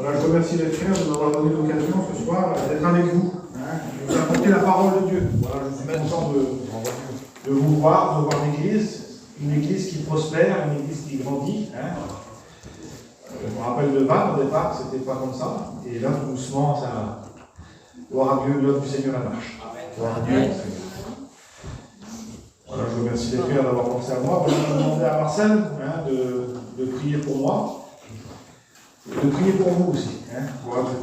Voilà, je remercie les frères de m'avoir donné l'occasion ce soir d'être avec vous, de vous apporter la parole de Dieu. Voilà, je suis content de vous voir, de voir l'église, une église qui prospère, une église qui grandit. Je me rappelle de Vannes, au départ, c'était pas comme ça. Et là, tout doucement, ça. Gloire à Dieu, l'œuvre du Seigneur marche. Gloire à Dieu. Voilà, je remercie les frères d'avoir pensé à moi. Je vais demander à Marcel de prier pour moi. Et de prier pour vous aussi. Gloire à Dieu.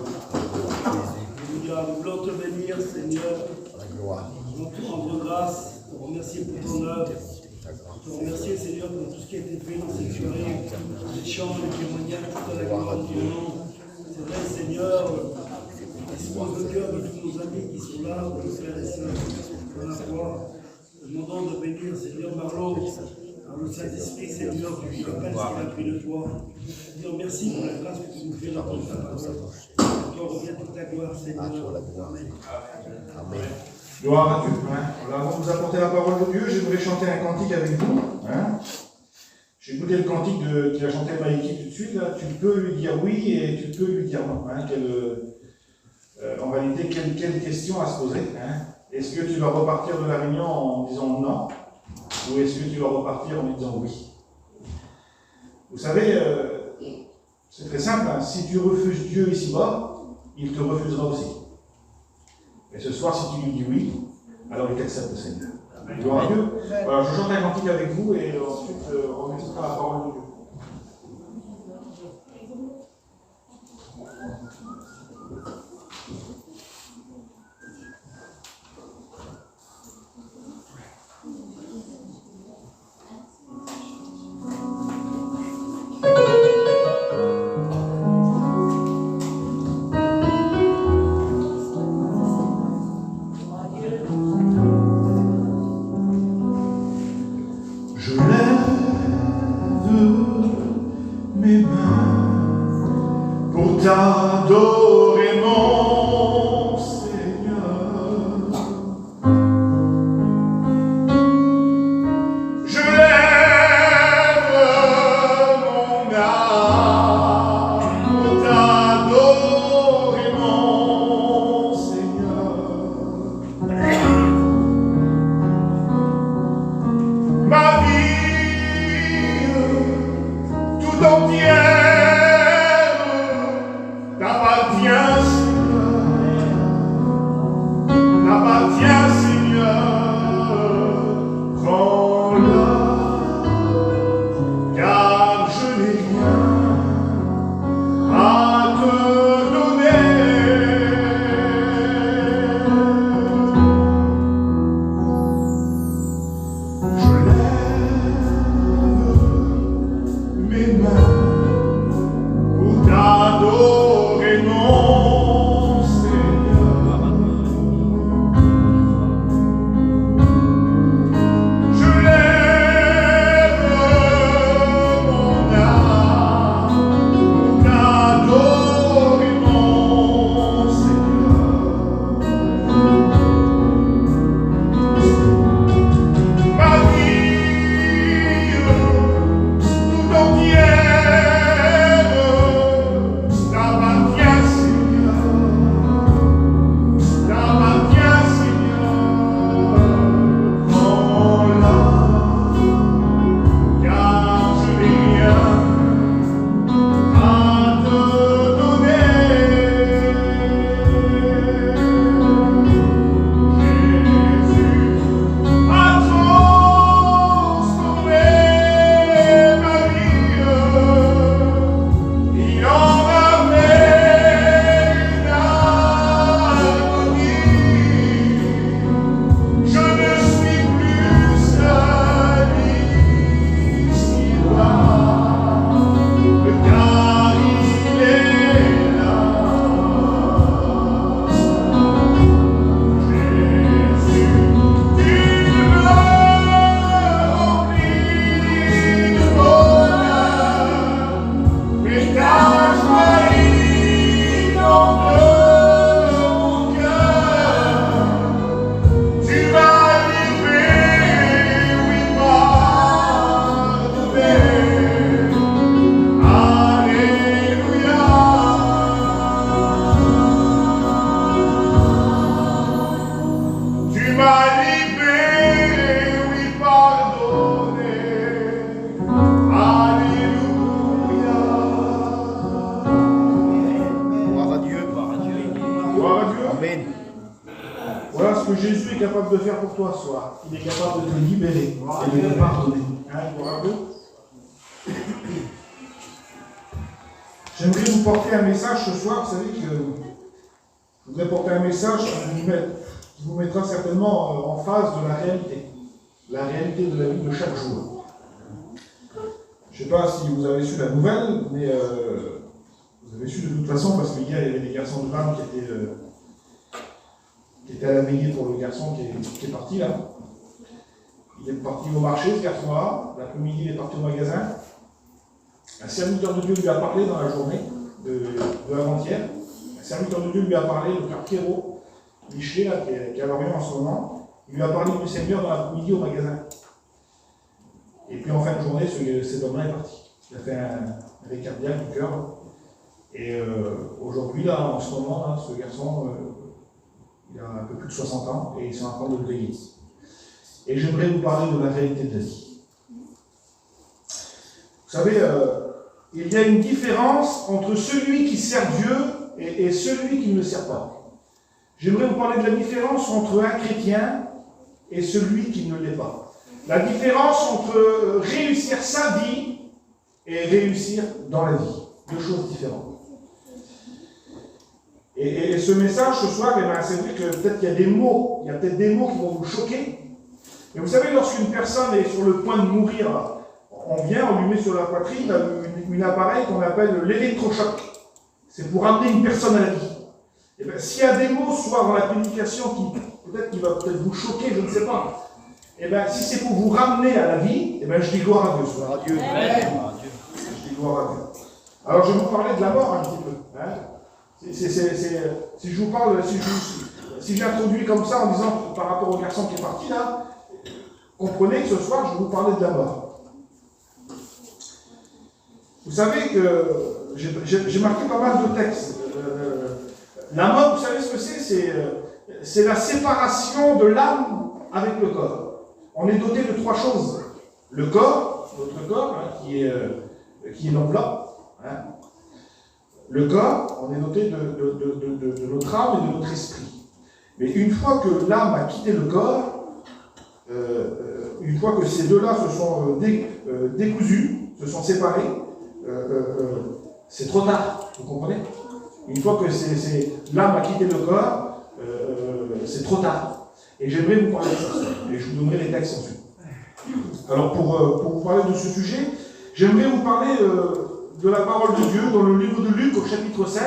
Nous voulons te bénir, Seigneur. Nous voulons te rendre grâce, te remercier pour ton œuvre. Te remercier, Seigneur, pour tout ce qui a été fait dans cette soirée, les chants, les témoignages, toute la gloire de ton nom. C'est vrai, Seigneur, dispose le cœur de tous nos amis qui sont là, nos frères et sœurs, dans la foi. Demandons de bénir, Seigneur Marlot, par le Saint-Esprit, Seigneur, qui lui rappelle ce qu'il a pris de toi. Seigneur, merci pour la grâce que tu nous fais d'entendre ta parole. Toi revient toute la gloire, Seigneur. Amen. Amen. Gloire à Dieu. Voilà, avant de vous apporter la parole de Dieu, j'aimerais chanter un cantique avec vous. J'ai écouté le cantique qu'il a chanté Maïki tout de suite. Là. Tu peux lui dire oui et tu peux lui dire non. En réalité, quelle question à se poser. Est-ce que tu vas repartir de la réunion en disant non, ou est-ce que tu vas repartir en disant oui? Vous savez, c'est très simple. Si tu refuses Dieu ici-bas, il te refusera aussi. Et ce soir, si tu lui dis oui, alors il t'accepte, le Seigneur. Gloire à Dieu. Voilà, je chante un cantique avec vous et ensuite on écoutera la parole de Dieu. T'adorer mon Seigneur, je lève mon âme pour t'adorer mon Seigneur, ma vie tout entière ce que Jésus est capable de faire pour toi ce soir. Il est capable de te libérer et de te pardonner. Hein, gloire à Dieu. J'aimerais vous porter un message ce soir. Vous savez que je voudrais porter un message qui vous mettra certainement en face de la réalité. La réalité de la vie de chaque jour. Je ne sais pas si vous avez su la nouvelle, mais vous avez su de toute façon, parce qu'hier il y avait des garçons de femmes qui étaient à la veillée pour le garçon qui est parti là. Il est parti au marché, ce garçon-là. L'après-midi, il est parti au magasin. Un serviteur de Dieu lui a parlé dans la journée de l'avant-hier. Un serviteur de Dieu lui a parlé, le frère Pierrot, Michelet, là, qui est à Lorient en ce moment. Il lui a parlé du Seigneur dans l'après-midi au magasin. Et puis en fin de journée, cet homme-là est parti. Il a fait un arrêt cardiaque du cœur. Et aujourd'hui, là, en ce moment, là, ce garçon, il a un peu plus de 60 ans et ils sont en train de le veiller. Et j'aimerais vous parler de la réalité de la vie. Vous savez, il y a une différence entre celui qui sert Dieu et celui qui ne le sert pas. J'aimerais vous parler de la différence entre un chrétien et celui qui ne l'est pas. La différence entre réussir sa vie et réussir dans la vie. Deux choses différentes. Et ce message ce soir, c'est vrai que peut-être qu'il y a des mots, il y a peut-être des mots qui vont vous choquer. Mais vous savez, lorsqu'une personne est sur le point de mourir, on lui met sur la poitrine un appareil qu'on appelle l'électrochoc. C'est pour amener une personne à la vie. Et bien, s'il y a des mots, soit dans la prédication qui va peut-être vous choquer, je ne sais pas. Et bien, si c'est pour vous ramener à la vie, et bien, je dis gloire à Dieu. Gloire à Dieu. Je dis gloire à Dieu. Alors, je vais vous parler de la mort un petit peu. Hein. Si je vous parle, si j'introduis comme ça en disant par rapport au garçon qui est parti là, comprenez que ce soir, je vais vous parler de la mort. Vous savez que j'ai marqué pas mal de textes. La mort, vous savez ce que c'est? C'est la séparation de l'âme avec le corps. On est doté de trois choses. Le corps, notre corps, hein, qui est l'enveloppe. Hein. Le corps, on est doté de notre âme et de notre esprit. Mais une fois que l'âme a quitté le corps, une fois que ces deux-là se sont décousus, se sont séparés, c'est trop tard, vous comprenez? Une fois que l'âme a quitté le corps, c'est trop tard. Et j'aimerais vous parler de ça, et je vous donnerai les textes ensuite. Alors pour vous parler de ce sujet, j'aimerais vous parler de la parole de Dieu dans le livre de Luc au chapitre 16,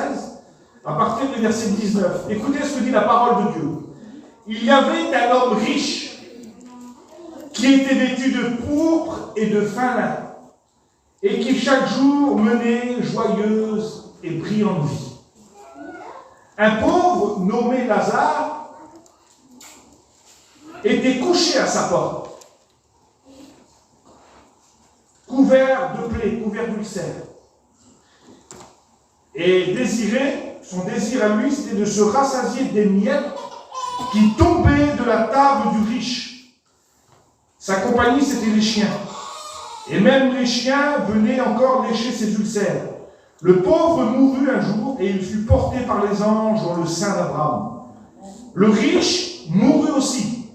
à partir du verset 19. Écoutez ce que dit la parole de Dieu. Il y avait un homme riche qui était vêtu de pourpre et de fin lin, et qui chaque jour menait joyeuse et brillante vie. Un pauvre nommé Lazare était couché à sa porte, couvert de plaies, couvert d'ulcères. Et son désir à lui, c'était de se rassasier des miettes qui tombaient de la table du riche. Sa compagnie, c'était les chiens. Et même les chiens venaient encore lécher ses ulcères. Le pauvre mourut un jour et il fut porté par les anges dans le sein d'Abraham. Le riche mourut aussi.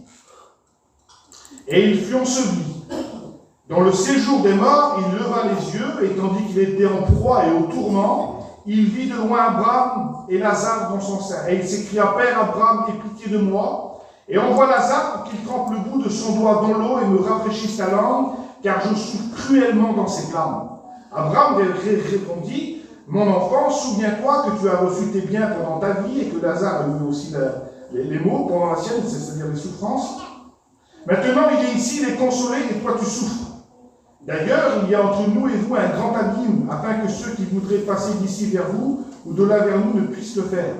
Et il fut enseveli. Dans le séjour des morts, il leva les yeux, et tandis qu'il était en proie et au tourment, il vit de loin Abraham et Lazare dans son sein. Et il s'écria, Père Abraham, aie pitié de moi, et envoie Lazare pour qu'il trempe le bout de son doigt dans l'eau et me rafraîchisse la langue, car je souffre cruellement dans ses flammes. Abraham répondit, mon enfant, souviens-toi que tu as reçu tes biens pendant ta vie, et que Lazare a eu aussi les maux pendant la sienne, c'est-à-dire les souffrances. Maintenant, il est ici, il est consolé, et toi tu souffres. D'ailleurs, il y a entre nous et vous un grand abîme, afin que ceux qui voudraient passer d'ici vers vous, ou de là vers nous, ne puissent le faire.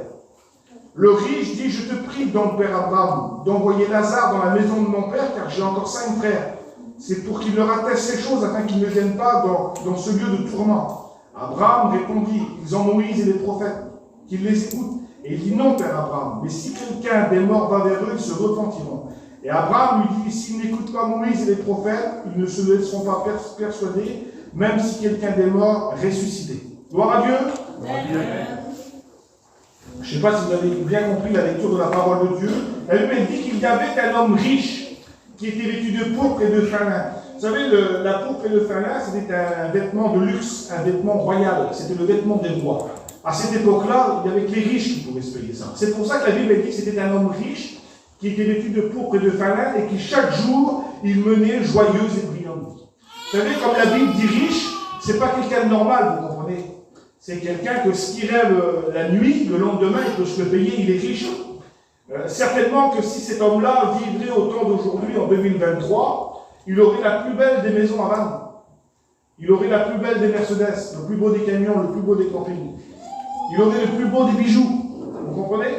Le riche dit, je te prie, donc, Père Abraham, d'envoyer Lazare dans la maison de mon père, car j'ai encore 5 frères. C'est pour qu'il leur atteste ces choses, afin qu'ils ne viennent pas dans ce lieu de tourment. Abraham répondit, ils ont Moïse et les prophètes, qu'ils les écoutent. Et il dit, non, Père Abraham, mais si quelqu'un des morts va vers eux, ils se repentiront. Et Abraham lui dit, s'ils n'écoutent pas Moïse et les prophètes, ils ne se laisseront pas persuader, même si quelqu'un des morts ressuscité. Gloire à Dieu. Gloire à Dieu. Je ne sais pas si vous avez bien compris la lecture de la parole de Dieu, La Bible dit qu'il y avait un homme riche qui était vêtu de pourpre et de fin lin. Vous savez, la pourpre et le fin lin, c'était un vêtement de luxe, un vêtement royal. C'était le vêtement des rois. À cette époque-là, il n'y avait que les riches qui pouvaient se payer ça. C'est pour ça que la Bible dit que c'était un homme riche qui était vêtu de pourpre et de fin lin et qui chaque jour, il menait joyeuse et brillante vie. Vous savez, comme la Bible dit riche, c'est pas quelqu'un de normal, vous comprenez? C'est quelqu'un que ce qui rêve la nuit, le lendemain, il peut se le payer, il est riche. Certainement que si cet homme-là vivrait au temps d'aujourd'hui, en 2023, il aurait la plus belle des maisons à vendre. Il aurait la plus belle des Mercedes, le plus beau des camions, le plus beau des campings. Il aurait le plus beau des bijoux. Vous comprenez?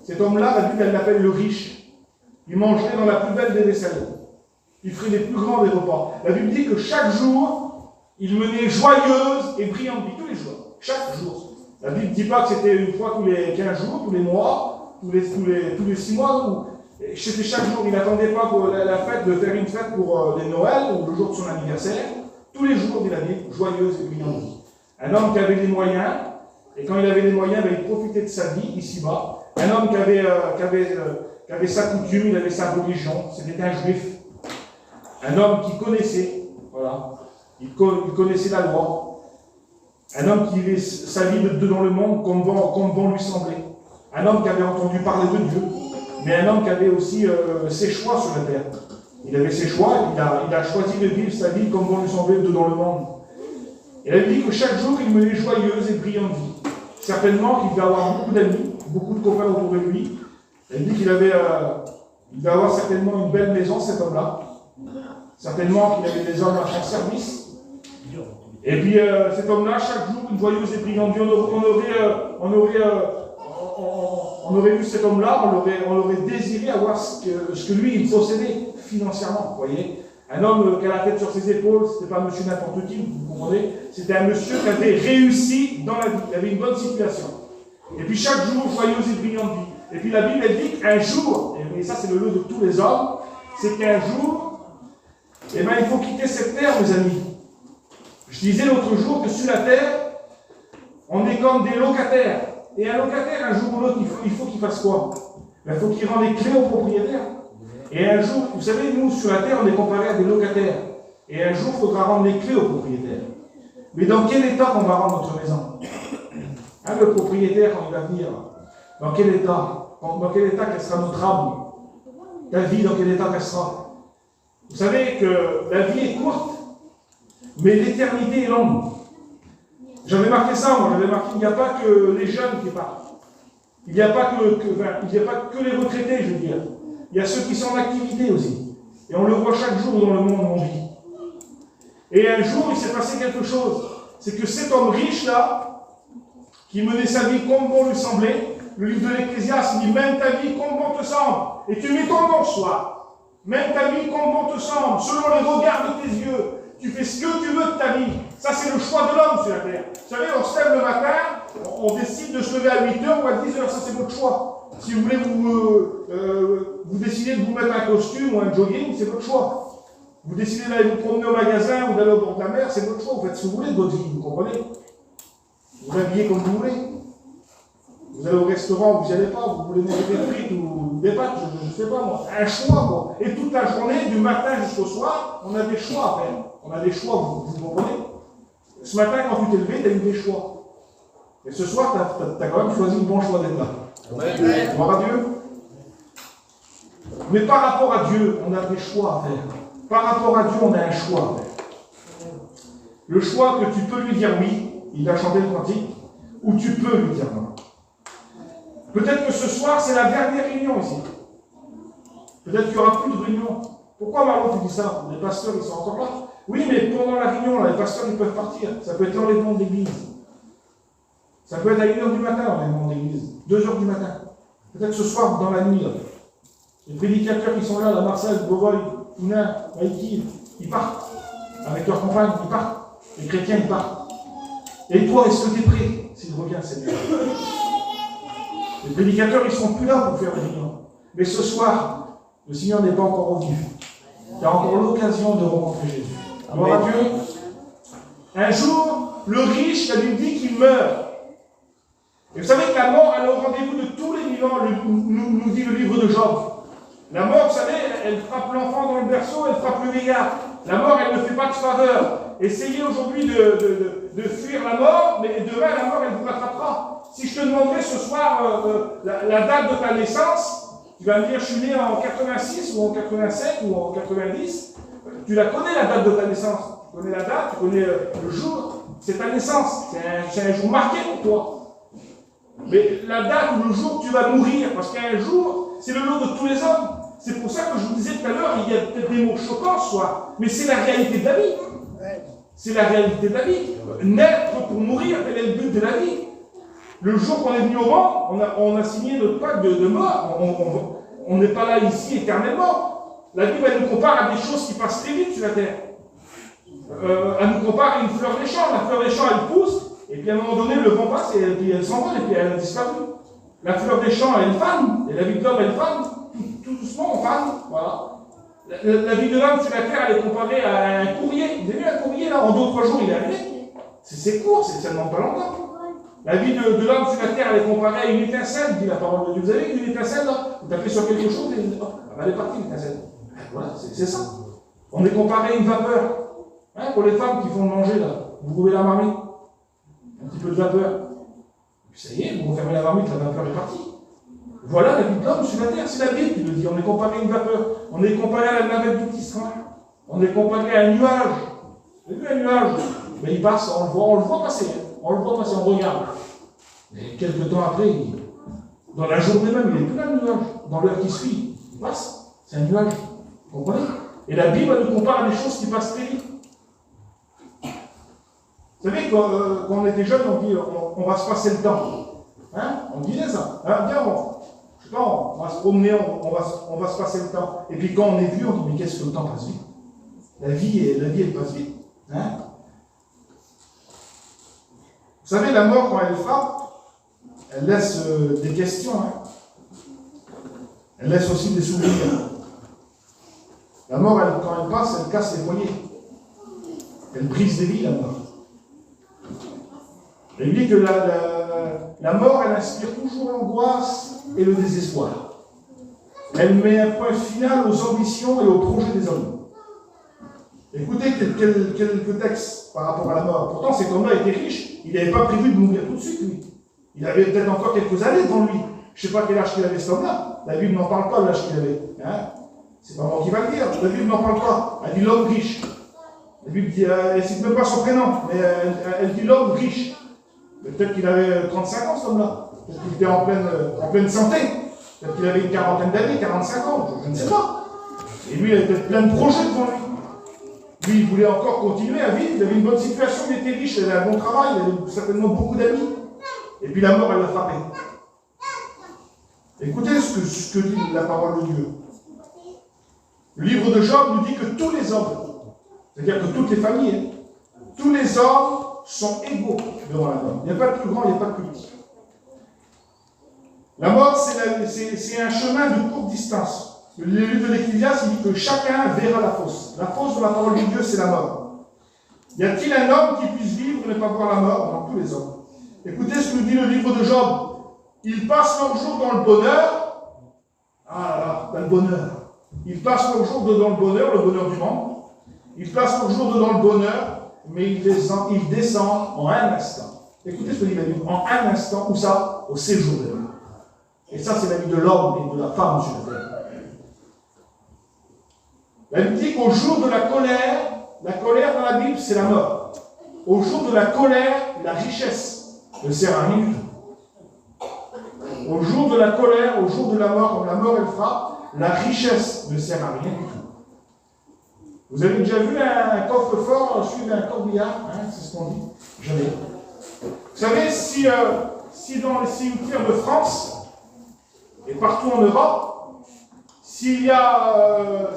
Cet homme-là, la Bible, elle l'appelle le riche. Il mangerait dans la plus belle des vaisselles. Il ferait les plus grands des repas. La Bible dit que chaque jour, il menait joyeuse et brillante vie. Tous les jours. Chaque jour. La Bible ne dit pas que c'était une fois tous les 15 jours, tous les mois, tous les 6 mois. C'était chaque jour. Il n'attendait pas pour la fête de faire une fête pour les Noëls ou le jour de son anniversaire. Tous les jours, dit la Bible, joyeuse et brillante vie. Un homme qui avait des moyens, et quand il avait les moyens, il profitait de sa vie ici-bas. Un homme qui avait sa coutume, il avait sa religion, c'était un juif. Un homme qui connaissait, voilà, il connaissait la loi. Un homme qui vivait sa vie dans le monde comme bon lui semblait. Un homme qui avait entendu parler de Dieu, mais un homme qui avait aussi ses choix sur la terre. Il avait ses choix, il a choisi de vivre sa vie comme bon lui semblait dans le monde. Et elle dit que chaque jour, il menait joyeuse et brillante vie. Certainement qu'il devait avoir beaucoup d'amis, beaucoup de copains autour de lui. Elle dit qu'il devait avoir certainement une belle maison, cet homme-là. Certainement qu'il avait des hommes à son service. Et puis cet homme-là, chaque jour, une joyeuse et brillante vie, on aurait vu cet homme-là, on aurait désiré avoir ce que lui, il possédait financièrement, vous voyez. Un homme qui a la tête sur ses épaules, c'était pas monsieur n'importe qui, vous comprenez. C'était un monsieur qui avait réussi dans la vie, il avait une bonne situation. Et puis chaque jour, joyeuse et brillante vie. Et puis la Bible, elle dit qu'un jour, et ça c'est le lot de tous les hommes, c'est qu'un jour, il faut quitter cette terre, mes amis. Je disais l'autre jour que sur la terre, on est comme des locataires. Et un locataire, un jour ou l'autre, il faut qu'il fasse quoi? Il faut qu'il rende les clés au propriétaire. Et un jour, vous savez, nous, sur la terre, on est comparé à des locataires. Et un jour, il faudra rendre les clés au propriétaire. Mais dans quel état qu'on va rendre notre maison? Le propriétaire, quand il va venir, dans quel état quelle sera notre âme? Ta vie, dans quel état qu'elle sera? Vous savez que la vie est courte, mais l'éternité est longue. J'avais marqué ça, moi, il n'y a pas que les jeunes qui partent. Il n'y a pas que les retraités, je veux dire. Il y a ceux qui sont en activité aussi. Et on le voit chaque jour dans le monde où on vit. Et un jour, il s'est passé quelque chose. C'est que cet homme riche-là, qui menait sa vie comme bon lui semblait, le livre de l'Ecclésiaste dit « Mène ta vie comme bon te semble. Et tu mets ton nom ce soir. Mène ta vie comme bon te semble, selon les regards de tes yeux. Tu fais ce que tu veux de ta vie. » Ça, c'est le choix de l'homme sur la terre. Vous savez, on se lève le matin, on décide de se lever à 8h ou à 10h. Ça, c'est votre choix. Si vous voulez vous décidez de vous mettre un costume ou un jogging, c'est votre choix. Vous décidez d'aller vous promener au magasin ou d'aller au bord de la mer, c'est votre choix. Vous faites ce que vous voulez de votre vie, vous comprenez? Vous habillez comme vous voulez. Vous allez au restaurant, vous n'y allez pas, vous voulez manger des frites ou des pâtes, je ne sais pas moi. Un choix, quoi. Et toute la journée, du matin jusqu'au soir, on a des choix à faire. On a des choix, vous comprenez? Ce matin, quand tu t'es levé, tu as eu des choix. Et ce soir, tu as quand même choisi le bon choix d'être là. Gloire à Dieu. Mais par rapport à Dieu, on a des choix à faire. Par rapport à Dieu, on a un choix à faire. Le choix que tu peux lui dire oui, il a chanté le cantique, ou tu peux lui dire non. Peut-être que ce soir, c'est la dernière réunion ici. Peut-être qu'il n'y aura plus de réunion. Pourquoi Marlon tu dis ça? Les pasteurs, ils sont encore là. Oui, mais pendant la réunion, là, les pasteurs, ils peuvent partir. Ça peut être l'enlèvement de l'église. Ça peut être à 1h du matin, l'enlèvement de l'église. 2h du matin. Peut-être ce soir, dans la nuit. Là. Les prédicateurs qui sont là, la Marseille, Bovoy, Ounin, Haïti, ils partent. Avec leurs compagnes, ils partent. Les chrétiens, ils partent. Et toi, est-ce que tu es prêt s'il revient, Seigneur? Les prédicateurs, ils ne sont plus là pour faire des réunions. Mais ce soir, le Seigneur n'est pas encore revenu. Tu as encore l'occasion de rencontrer Jésus. Gloire à Dieu. Un jour, le riche, la Bible dit qu'il meurt. Et vous savez que la mort, elle est au rendez-vous de tous les vivants, nous dit le livre de Job. La mort, vous savez, elle frappe l'enfant dans le berceau, elle frappe le vieillard. La mort, elle ne fait pas de faveur. Essayez aujourd'hui de fuir la mort, mais demain, la mort, elle vous rattrapera. Si je te demanderais ce soir la date de ta naissance, tu vas me dire, je suis né en 86 ou en 87 ou en 90. Tu la connais, la date de ta naissance. Tu connais la date, tu connais le jour. C'est ta naissance. C'est un jour marqué pour toi. Mais la date ou le jour où tu vas mourir, parce qu'un jour, c'est le lot de tous les hommes. C'est pour ça que je vous disais tout à l'heure, il y a peut-être des mots choquants, soit, mais c'est la réalité de la vie. C'est la réalité de la vie. Naître pour mourir, tel est le but de la vie. Le jour qu'on est venu au monde, on a signé notre pacte de mort. On n'est pas là ici éternellement. La Bible, elle nous compare à des choses qui passent très vite sur la terre. Elle nous compare à une fleur des champs. La fleur des champs, elle pousse, et puis à un moment donné, le vent passe, et puis elle s'envole, et puis elle a disparu. La fleur des champs, elle fane, et la vie de l'homme, elle fane. Tout doucement, on fane. Voilà. La vie de l'homme sur la terre, elle est comparée à un courrier. Vous avez vu un courrier, là, en 2-3 jours, il est arrivé. C'est court, c'est seulement pas longtemps. La vie de l'homme sur la terre, elle est comparée à une étincelle, dit la parole de Dieu. Vous avez vu une étincelle, là? Vous tapez sur quelque chose, et elle est partie, l'étincelle. Voilà, c'est ça. On est comparé à une vapeur. Hein, pour les femmes qui font manger, là, vous roulez la marmite, un petit peu de vapeur. Puis ça y est, vous refermez la marmite, la vapeur est partie. Voilà la vie de l'homme sur la terre, c'est la Bible qui le dit. On est comparé à une vapeur. On est comparé à la navette du petit train. On est comparé à un nuage. Vous avez vu un nuage? Mais il passe, on le voit passer. On le voit passer, on regarde. Et quelques temps après, dans la journée même, il est plein de nuages. Dans l'heure qui suit, il passe. C'est un nuage. Vous comprenez? Et la Bible nous compare à des choses qui passent très vite. Vous savez, quand on était jeune, on dit on va se passer le temps. Hein? On disait ça. Hein? Bien, je sais pas, on va se promener, on va se passer le temps. Et puis quand on est vieux, on dit mais qu'est-ce que le temps passe vite? La vie, elle passe vite. Hein? Vous savez, la mort, quand elle frappe, elle laisse des questions. Hein? Elle laisse aussi des souvenirs. La mort, quand elle passe, elle casse les foyers. Elle brise des vies, la mort. Elle dit que la mort, elle inspire toujours l'angoisse et le désespoir. Elle met un point final aux ambitions et aux projets des hommes. Écoutez quelques textes par rapport à la mort. Pourtant, cet homme-là était riche. Il n'avait pas prévu de mourir tout de suite, lui. Il avait peut-être encore quelques années devant lui. Je ne sais pas quel âge qu'il avait, cet homme-là. La Bible n'en parle pas de l'âge qu'il avait. Hein? C'est pas moi qui va le dire. La Bible n'en parle pas. Elle dit l'homme riche. La Bible dit, elle ne cite même pas son prénom, mais elle dit l'homme riche. Peut-être qu'il avait 35 ans, cet homme-là. Peut-être qu'il était en pleine santé. Peut-être qu'il avait une quarantaine d'années, 45 ans, je ne sais pas. Et lui, il avait peut-être plein de projets devant lui. Lui, il voulait encore continuer à vivre. Il avait une bonne situation, il était riche, il avait un bon travail, il avait certainement beaucoup d'amis. Et puis la mort, elle l'a frappé. Écoutez ce que dit la parole de Dieu. Le livre de Job nous dit que tous les hommes, c'est-à-dire que toutes les familles, tous les hommes sont égaux devant la mort. Il n'y a pas de plus grand, il n'y a pas de plus petit. La mort, c'est un chemin de courte distance. Le livre de l'Ecclésiaste, il dit que chacun verra la fosse. La fosse de la parole de Dieu, c'est la mort. Y a-t-il un homme qui puisse vivre et ne pas voir la mort? Dans tous les hommes. Écoutez ce que nous dit le livre de Job. Ils passent leur jour dans le bonheur. Ah là là, dans le bonheur. Ils passent leur jour dans le bonheur du monde. Ils passent leur jour dans le bonheur, mais ils descendent en un instant. Écoutez ce que dit la Bible. En un instant, où ça? Au séjour de l'homme. Et ça, c'est la vie de l'homme et de la femme sur la terre. La Bible dit qu'au jour de la colère dans la Bible, c'est la mort. Au jour de la colère, la richesse ne sert à rien du tout. Au jour de la colère, au jour de la mort, comme la mort elle frappe, la richesse ne sert à rien du tout. Vous avez déjà vu un coffre-fort suivi d'un corbillard? Hein, c'est ce qu'on dit. Jamais. Vous savez, si dans les cimetières de France et partout en Europe, s'il y a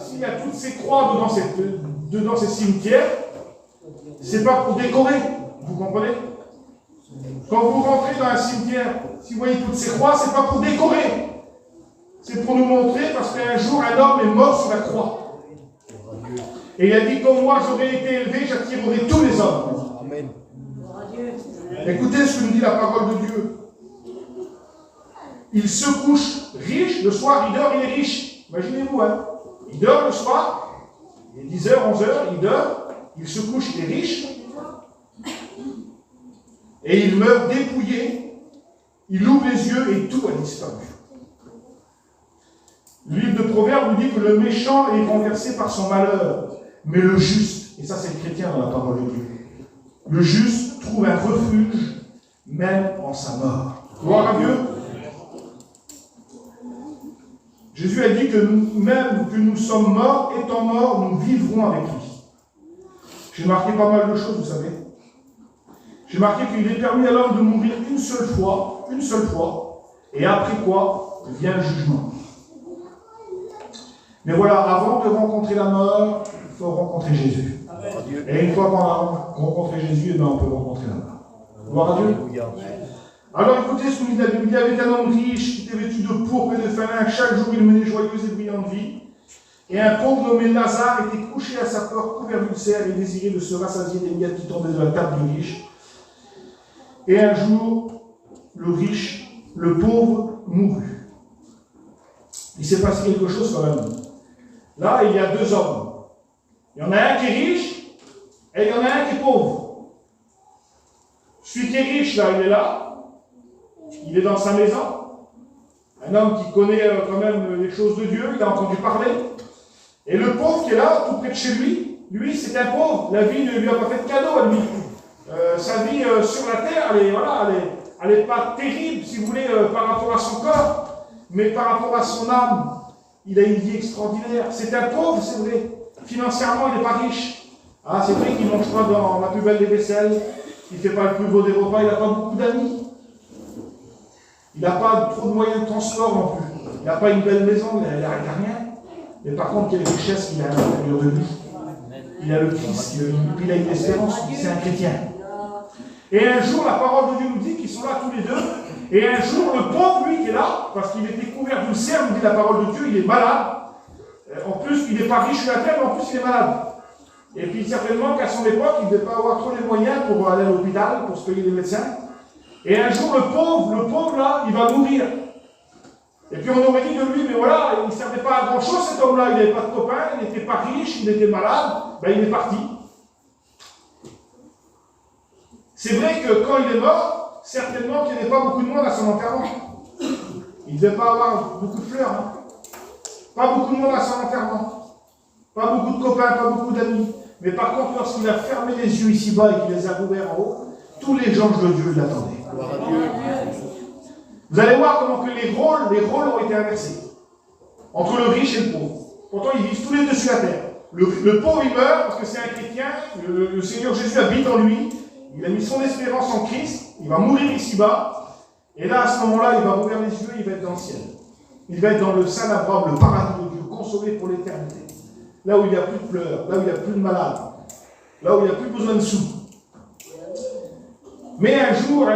toutes ces croix dedans ces cimetières, c'est pas pour décorer, vous comprenez? Quand vous rentrez dans un cimetière, si vous voyez toutes ces croix, c'est pas pour décorer. C'est pour nous montrer, parce qu'un jour, un homme est mort sur la croix. Et il a dit, comme moi j'aurais été élevé, j'attirerai tous les hommes. Amen. Écoutez ce que nous dit la parole de Dieu. il se couche riche, le soir, il dort, il est riche. Imaginez-vous, hein. Il dort le soir, il est 10h, 11h, il dort, il se couche, il est riche, et il meurt dépouillé, il ouvre les yeux et tout a disparu. Le livre de Proverbes nous dit que le méchant est renversé par son malheur, mais le juste, et ça c'est le chrétien dans la parole de Dieu, le juste trouve un refuge même en sa mort. Gloire à Dieu. Jésus a dit que même que nous sommes morts, étant morts, nous vivrons avec lui. J'ai marqué pas mal de choses, vous savez. J'ai marqué qu'il est permis à l'homme de mourir une seule fois, et après quoi vient le jugement. Mais voilà, avant de rencontrer la mort, il faut rencontrer Jésus. Et une fois qu'on a rencontré Jésus, eh bien, on peut rencontrer la mort. Gloire à Dieu. Alors écoutez ce que nous dit la Bible. Il y avait un homme riche qui était vêtu de pourpre et de fin lin. Chaque jour, il menait joyeuse et brillante vie. Et un pauvre nommé Lazare était couché à sa porte, couvert d'ulcères et désirait de se rassasier des miettes qui tombaient de la table du riche. Et un jour, le pauvre mourut. Il s'est passé quelque chose quand même. Là, il y a deux hommes. Il y en a un qui est riche et il y en a un qui est pauvre. Celui qui est riche, là, il est là. Il est dans sa maison. Un homme qui connaît quand même les choses de Dieu, il a entendu parler. Et le pauvre qui est là, tout près de chez lui, c'est un pauvre. La vie ne lui a pas fait de cadeau à lui. Sa vie sur la terre, elle est pas terrible, si vous voulez, par rapport à son corps, mais par rapport à son âme, il a une vie extraordinaire. C'est un pauvre, c'est vrai. Financièrement, il n'est pas riche. Ah, c'est vrai qu'il ne mange pas dans la plus belle des vaisselles, il ne fait pas le plus beau des repas, il n'a pas beaucoup d'amis. Il n'a pas trop de moyens de transport non plus. Il n'a pas une belle maison, il n'a rien. Mais par contre, quelle richesse qu'il a à l'intérieur de lui. Il a le Christ, il a une espérance, c'est un chrétien. Et un jour, la parole de Dieu nous dit qu'ils sont là tous les deux. Et un jour, le pauvre, lui, qui est là, parce qu'il était couvert d'ulcères, nous dit la parole de Dieu, il est malade. En plus, il n'est pas riche sur la terre, mais en plus, il est malade. Et puis, certainement qu'à son époque, il ne devait pas avoir trop les moyens pour aller à l'hôpital, pour se payer des médecins. Et un jour, le pauvre, là, il va mourir. Et puis, on aurait dit de lui, mais voilà, il ne servait pas à grand-chose, cet homme-là. Il n'avait pas de copains, il n'était pas riche, il était malade. Ben, il est parti. C'est vrai que quand il est mort, certainement qu'il n'y avait pas beaucoup de monde à son enterrement. Il ne devait pas avoir beaucoup de fleurs. Hein. Pas beaucoup de monde à son enterrement. Pas beaucoup de copains, pas beaucoup d'amis. Mais par contre, lorsqu'il a fermé les yeux ici-bas et qu'il les a ouverts en haut, tous les anges de Dieu l'attendaient. Vous allez voir comment que les rôles ont été inversés. Entre le riche et le pauvre. Pourtant, ils vivent tous les deux sur la terre. Le pauvre, il meurt parce que c'est un chrétien. Le Seigneur Jésus habite en lui. Il a mis son espérance en Christ. Il va mourir ici-bas. Et là, à ce moment-là, il va ouvrir les yeux, il va être dans le ciel. Il va être dans le Saint Abraham, le paradis de Dieu, consolé pour l'éternité. Là où il n'y a plus de pleurs, là où il n'y a plus de malades, là où il n'y a plus besoin de sous. Mais un jour,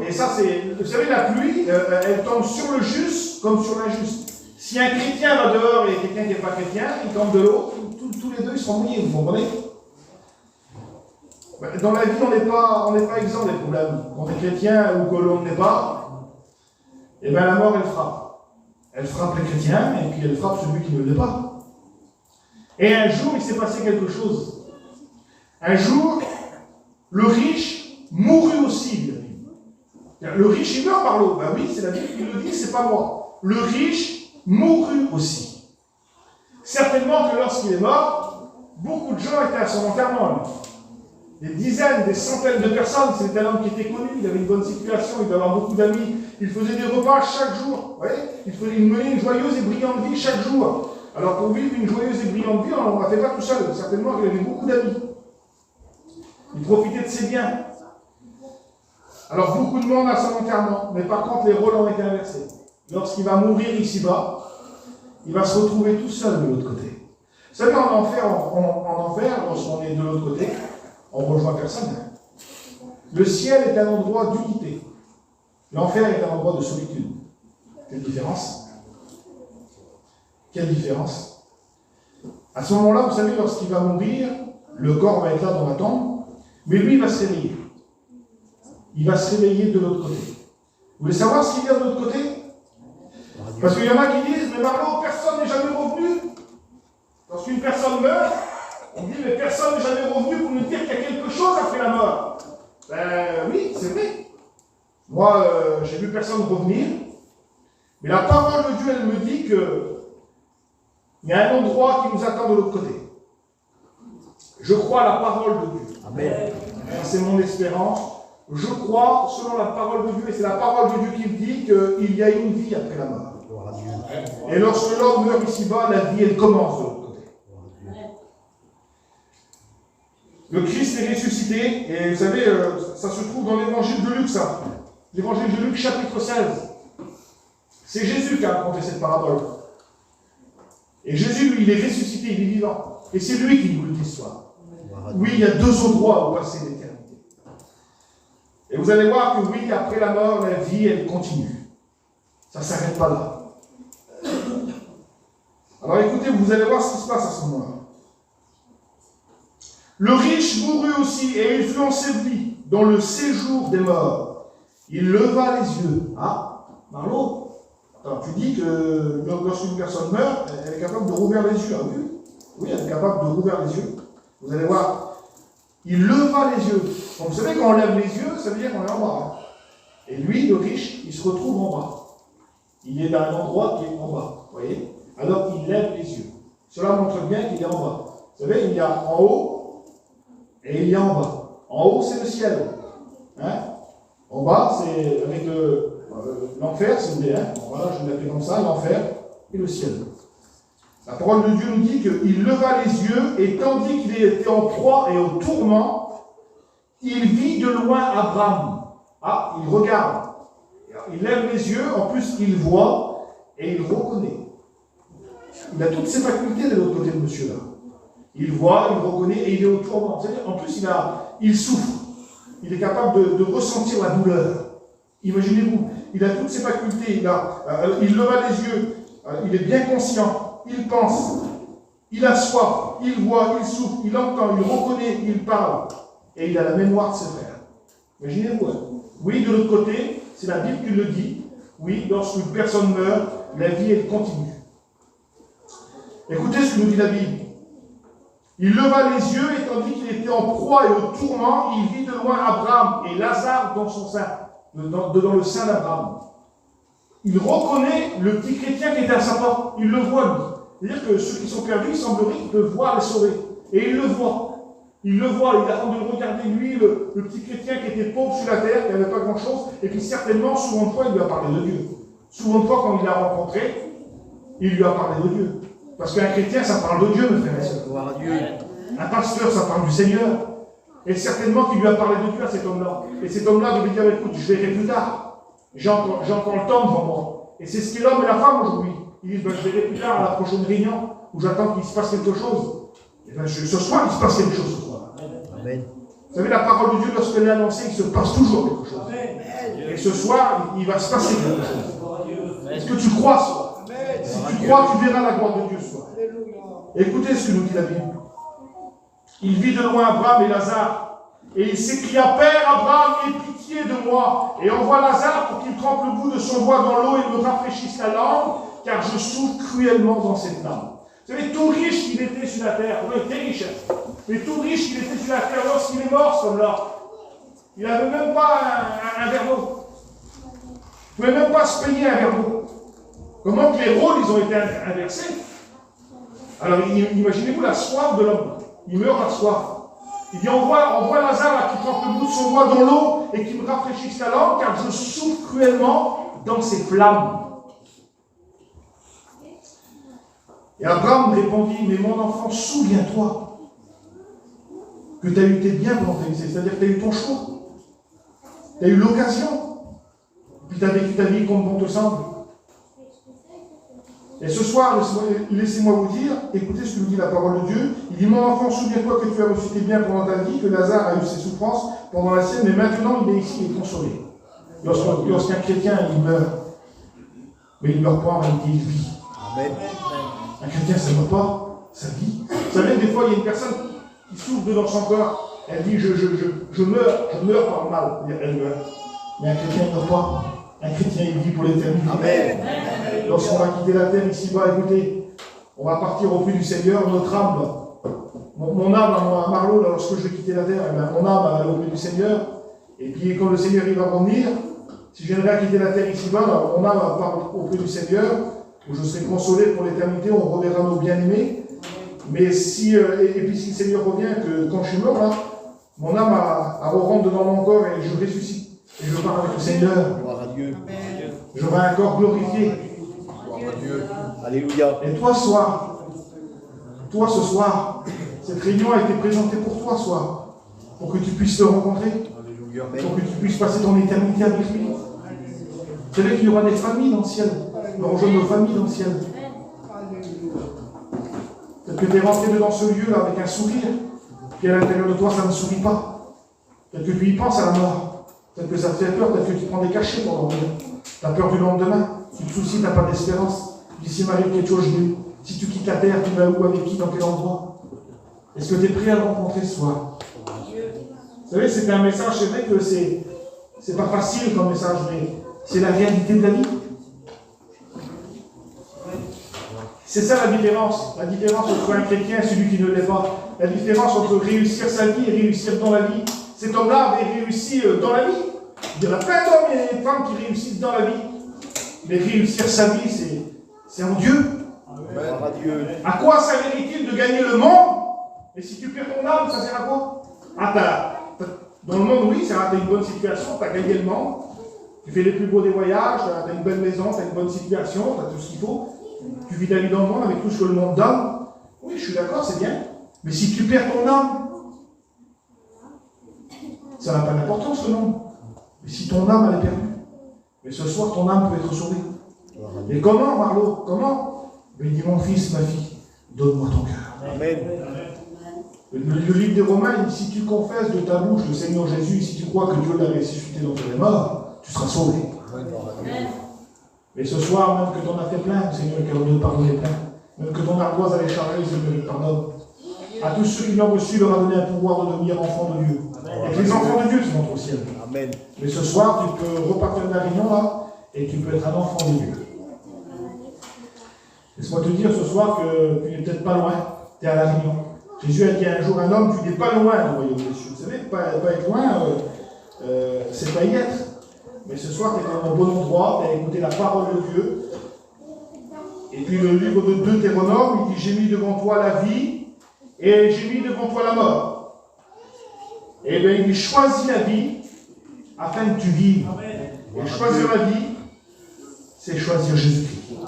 et ça c'est, vous savez, la pluie, elle tombe sur le juste comme sur l'injuste. Si un chrétien va dehors et quelqu'un qui n'est pas chrétien, il tombe de l'eau, tous les deux ils seront mouillés, vous comprenez? Dans la vie, on n'est pas exempt des problèmes. Quand on est chrétien ou que l'on n'est pas, et bien la mort, elle frappe. Elle frappe les chrétiens et puis elle frappe celui qui ne l'est pas. Et un jour, il s'est passé quelque chose. Un jour, le riche mourut aussi, dit la Bible. Le riche, il meurt par l'eau. Ben oui, c'est la Bible qui le dit, c'est pas moi. Le riche mourut aussi. Certainement que lorsqu'il est mort, beaucoup de gens étaient à son enterrement. Des dizaines, des centaines de personnes. C'était un homme qui était connu, il avait une bonne situation, il devait avoir beaucoup d'amis. Il faisait des repas chaque jour. Il menait une joyeuse et brillante vie chaque jour. Alors pour vivre une joyeuse et brillante vie, on ne la fait pas tout seul. Certainement qu'il avait beaucoup d'amis. Il profitait de ses biens. Alors beaucoup de monde à son enterrement, mais par contre les rôles ont été inversés. Lorsqu'il va mourir ici-bas, il va se retrouver tout seul de l'autre côté. Vous savez, en enfer, lorsqu'on est de l'autre côté, on ne rejoint personne. Le ciel est un endroit d'unité. L'enfer est un endroit de solitude. Quelle différence? Quelle différence? À ce moment-là, vous savez, lorsqu'il va mourir, le corps va être là dans la tombe, mais lui, il va se réveiller. Il va se réveiller de l'autre côté. Vous voulez savoir ce qu'il y a de l'autre côté? Parce qu'il y en a qui disent, mais Marlot, personne n'est jamais revenu. Lorsqu'une personne meurt, on dit, mais personne n'est jamais revenu pour nous dire qu'il y a quelque chose après la mort. Ben oui, c'est vrai. Moi, j'ai vu personne revenir. Mais la parole de Dieu, elle me dit que il y a un endroit qui nous attend de l'autre côté. Je crois à la parole de Dieu. Amen. C'est mon espérance. Je crois, selon la parole de Dieu, et c'est la parole de Dieu qui me dit qu'il y a une vie après la mort. Gloire à Dieu. Et lorsque l'homme meurt ici-bas, la vie, elle commence de l'autre côté. Le Christ est ressuscité, et vous savez, ça se trouve dans l'évangile de Luc, ça. L'évangile de Luc, chapitre 16. C'est Jésus qui a raconté cette parabole. Et Jésus, lui, il est ressuscité, il est vivant. Et c'est lui qui nous le dit l'histoire. Oui, il y a deux endroits où passer l'éternité. Et vous allez voir que oui, après la mort, la vie, elle continue. Ça ne s'arrête pas là. Alors écoutez, vous allez voir ce qui se passe à ce moment-là. Le riche mourut aussi, et il fut enseveli dans le séjour des morts. Il leva les yeux. Ah, Marlot, attends, tu dis que lorsqu'une personne meurt, elle est capable de rouvrir les yeux. Ah oui, oui, elle est capable de rouvrir les yeux. Vous allez voir. Il leva les yeux. Donc vous savez, quand on lève les yeux, ça veut dire qu'on est en bas. Hein. Et lui, le riche, il se retrouve en bas. Il est dans un endroit qui est en bas. Vous voyez? Alors il lève les yeux. Cela montre bien qu'il est en bas. Vous savez, il y a en haut et il y a en bas. En haut, c'est le ciel. Hein? En bas, c'est avec l'enfer, si vous voulez. Hein? Voilà, je vais l'appeler comme ça, l'enfer et le ciel. La parole de Dieu nous dit qu'il leva les yeux et tandis qu'il était en proie et au tourment, il vit de loin Abraham. Ah, il regarde. Il lève les yeux, en plus il voit et il reconnaît. Il a toutes ses facultés de l'autre côté de monsieur là. Il voit, il reconnaît et il est au tourment. C'est-à-dire, en plus il souffre. Il est capable de ressentir la douleur. Imaginez-vous, il a toutes ses facultés. Il leva les yeux, il est bien conscient, il pense, il a soif, il voit, il souffre, il entend, il reconnaît, il parle. Et il a la mémoire de ses frères. Imaginez-vous. Hein. Oui, de l'autre côté, c'est la Bible qui le dit. Oui, lorsqu'une personne meurt, la vie, elle continue. Écoutez ce que nous dit la Bible. Il leva les yeux et tandis qu'il était en proie et au tourment, il vit de loin Abraham et Lazare dans son sein, dans le sein d'Abraham. Il reconnaît le petit chrétien qui était à sa porte. Il le voit, lui. C'est-à-dire que ceux qui sont perdus, il semblerait qu'ils peuvent voir les sauver. Et il le voit. Il le voit, il attend de le regarder, lui, le petit chrétien qui était pauvre sur la terre, qui n'avait pas grand-chose, et qui certainement, souvent de fois, il lui a parlé de Dieu. Souvent de fois, quand il l'a rencontré, il lui a parlé de Dieu. Parce qu'un chrétien, ça parle de Dieu, mes frères et sœurs. Gloire à Dieu. Un pasteur, ça parle du Seigneur. Et certainement qu'il lui a parlé de Dieu à cet homme-là. Et cet homme-là devait dire, écoute, je verrai plus tard. J'ai encore le temps devant moi. Et c'est ce qu'est l'homme et la femme aujourd'hui. Ils disent, je verrai plus tard à la prochaine réunion, où j'attends qu'il se passe quelque chose. Et bien, ce soir, il se passe quelque chose ce soir. Amen. Vous savez, la parole de Dieu, lorsqu'elle est annoncée, il se passe toujours quelque chose. Et ce soir, il va se passer quelque chose. Est-ce que tu crois ce soir? Si tu crois, tu verras la gloire de Dieu ce soir. Écoutez ce que nous dit la Bible. Il vit de loin Abraham et Lazare. Et il s'écria, Père Abraham, aie pitié de moi. Et envoie Lazare pour qu'il trempe le bout de son doigt dans l'eau et me rafraîchisse la langue, car je souffre cruellement dans cette flamme. Vous savez, tout riche qu'il était sur la terre, il était riche, mais tout riche qu'il était sur la terre, lorsqu'il est mort, ce homme-là, il n'avait même pas un verre d'eau. Il ne pouvait même pas se payer un verre d'eau. Comment que les rôles, ils ont été inversés? Alors, imaginez-vous la soif de l'homme. Il meurt à soif. Il dit, envoie Lazare qui trempe le bout de son doigt dans l'eau et qui me rafraîchisse la langue, car je souffre cruellement dans ces flammes. Et Abraham répondit, mais mon enfant, souviens-toi que tu as eu tes biens pendant ta vie, c'est-à-dire que tu as eu ton choix. Tu as eu l'occasion. Puis tu as vécu ta vie comme bon te semble. Et ce soir, laissez-moi vous dire, écoutez ce que nous dit la parole de Dieu. Il dit, mon enfant, souviens-toi que tu as reçu tes biens pendant ta vie, que Lazare a eu ses souffrances pendant la sienne, mais maintenant il est ici et consolé. Lorsqu'un chrétien, il meurt, mais il ne meurt pas en réalité, il vit. Amen. Un chrétien, ça ne meurt pas, ça vit. Vous savez, des fois, il y a une personne qui souffre dans son corps, elle dit, je meurs par le mal, elle meurt. Mais un chrétien, il ne meurt pas. Un chrétien, il vit pour l'éternité. Amen. Lorsqu'on va quitter la terre ici-bas, écoutez, on va partir au plus du Seigneur, notre âme, là. Mon âme, moi, à Marlowe, là, lorsque je vais quitter la terre, eh bien, mon âme va aller au plus du Seigneur. Et puis quand le Seigneur il va revenir, si je viendrai à quitter la terre ici-bas, mon âme part au plus du Seigneur, où je serai consolé pour l'éternité, on reverra nos bien-aimés. Mais si, et puis si le Seigneur revient, que quand je suis mort, là, mon âme rentre dans mon corps et je ressuscite. Et je pars avec le Seigneur. Gloire à Dieu. J'aurai un corps glorifié. Gloire à Dieu. Alléluia. Et toi, ce soir, cette réunion a été présentée pour toi, soir, pour que tu puisses te rencontrer, Alléluia. pour que tu puisses passer ton éternité avec lui. Vous savez qu'il y aura des familles dans le ciel. Nous rejoindre nos familles dans le ciel. Peut-être que tu es rentré dans ce lieu-là avec un sourire, puis à l'intérieur de toi, ça ne sourit pas. Peut-être que tu y penses à la mort. Peut-être que ça te fait peur, peut-être que tu prends des cachets pour dormir. Tu as peur du lendemain. Tu te soucies, tu n'as pas d'espérance. Tu dis, s'il m'arrive quelque chose, si tu quittes la terre, tu vas où, avec qui, dans quel endroit? Est-ce que tu es prêt à le rencontrer ce soir? Vous savez, c'est un message, c'est vrai que c'est pas facile comme message, mais c'est la réalité de la vie. C'est ça la différence. La différence entre un chrétien et celui qui ne l'est pas. La différence entre réussir sa vie et réussir dans la vie. Cet homme-là avait réussi dans la vie. Il y en a plein d'hommes et de femmes qui réussissent dans la vie. Mais réussir sa vie, c'est en Dieu. Gloire à Dieu. À quoi servirait-il de gagner le monde? Mais si tu perds ton âme, ça sert à quoi? Dans le monde, oui, ça a une bonne situation, tu as gagné le monde. Tu fais les plus beaux des voyages, tu as une belle maison, tu as une bonne situation, tu as tout ce qu'il faut. Tu vis ta vie dans le monde avec tout ce que le monde donne. Oui, je suis d'accord, c'est bien. Mais si tu perds ton âme, ça n'a pas d'importance le monde. Mais si ton âme, elle est perdue, mais ce soir, ton âme peut être sauvée. Et comment, Marlo? Comment? Il dit, mon fils, ma fille, donne-moi ton cœur. Amen. Le livre des Romains, il dit, si tu confesses de ta bouche le Seigneur Jésus, si tu crois que Dieu l'a ressuscité d'entre les morts, tu seras sauvé. Mais ce soir, même que tu en as fait plein, le Seigneur est capable de pardonner plein. Même que ton ardoise avait chargé, le Seigneur te pardonne. À tous ceux qui l'ont reçu, il leur a donné un pouvoir de devenir enfants de Dieu. Et les enfants de Dieu se montrent au ciel. Amen. Mais ce soir, tu peux repartir de la réunion là, et tu peux être un enfant de Dieu. Laisse-moi te dire ce soir que tu n'es peut-être pas loin, tu es à la réunion. Jésus a dit un jour à un homme, tu n'es pas loin du royaume des cieux. Vous savez, pas être loin, c'est pas y être. Mais ce soir, tu es dans un bon endroit, tu as écouté la parole de Dieu. Et puis le livre de Deutéronome, il dit, j'ai mis devant toi la vie, et j'ai mis devant toi la mort. Et bien, il choisit la vie, afin que tu vives. Et choisir la vie, c'est choisir Jésus-Christ.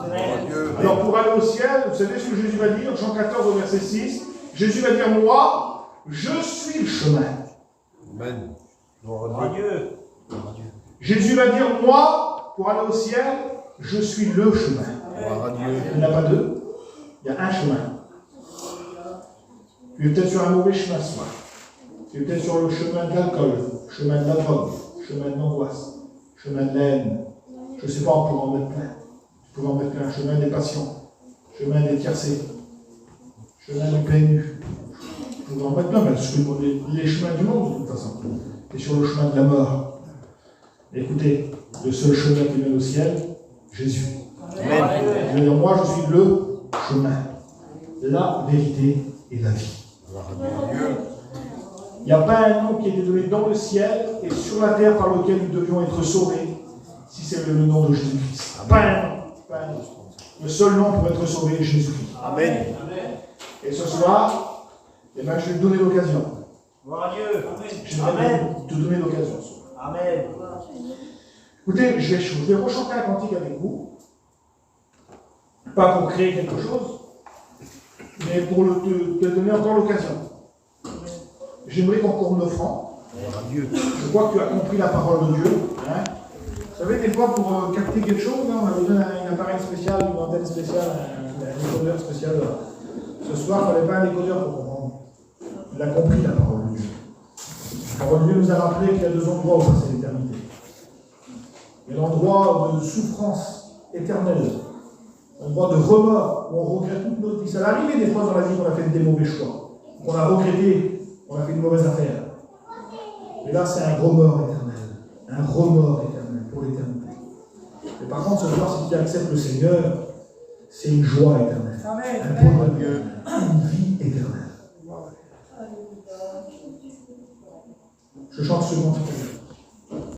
Alors pour aller au ciel, vous savez ce que Jésus va dire, Jean 14 au verset 6, Jésus va dire, moi, je suis le chemin. Amen. Gloire à Dieu. Jésus va dire, moi, pour aller au ciel, je suis le chemin. Gloire à Dieu. Il n'y en a pas deux, il y a un chemin. Tu es peut-être sur un mauvais chemin ce soir. Tu es peut-être sur le chemin de l'alcool, chemin de la drogue, chemin de l'angoisse, chemin de la haine. Je ne sais pas, on pourrait en mettre plein. Tu pourrais en mettre plein. Chemin des passions, chemin des tiercés, chemin du PNU. Tu pourrais en mettre plein, parce que les chemins du monde, de toute façon. Tu es sur le chemin de la mort. Écoutez, le seul chemin qui mène au ciel, Jésus. Amen. Je veux dire, moi, je suis le chemin, la vérité et la vie. Gloire à Dieu. Il n'y a pas un nom qui a été donné dans le ciel et sur la terre par lequel nous devions être sauvés, si c'est le nom de Jésus-Christ. Pas un nom. Pas un nom. Le seul nom pour être sauvé est Jésus-Christ. Amen. Et ce soir, eh ben, je vais te donner l'occasion. Gloire à Dieu. Je vais te donner l'occasion. Amen. Écoutez, je vais rechanter un cantique avec vous. Pas pour créer quelque chose, mais pour te donner encore l'occasion. J'aimerais qu'on compte l'offrande. Gloire à Dieu. Je crois que tu as compris la parole de Dieu. Hein. Vous savez, des fois, pour capter quelque chose, hein, on a besoin d'un appareil spécial, une antenne spéciale, un décodeur spécial. Ce soir, il ne fallait pas un décodeur pour comprendre. Il a compris la parole de Dieu. La parole de Dieu nous a rappelé qu'il y a deux endroits où passer l'éternité. Il y a l'endroit de souffrance éternelle, l'endroit de remords où on regrette toute notre vie. Ça va arriver des fois dans la vie qu'on a fait des mauvais choix, qu'on a regretté, qu'on a fait une mauvaise affaire. Et là, c'est un remords éternel pour l'éternité. Mais par contre, ce soir, si tu acceptes le Seigneur, c'est une joie éternelle. Un bonheur, une vie éternelle. Je chante ce mot.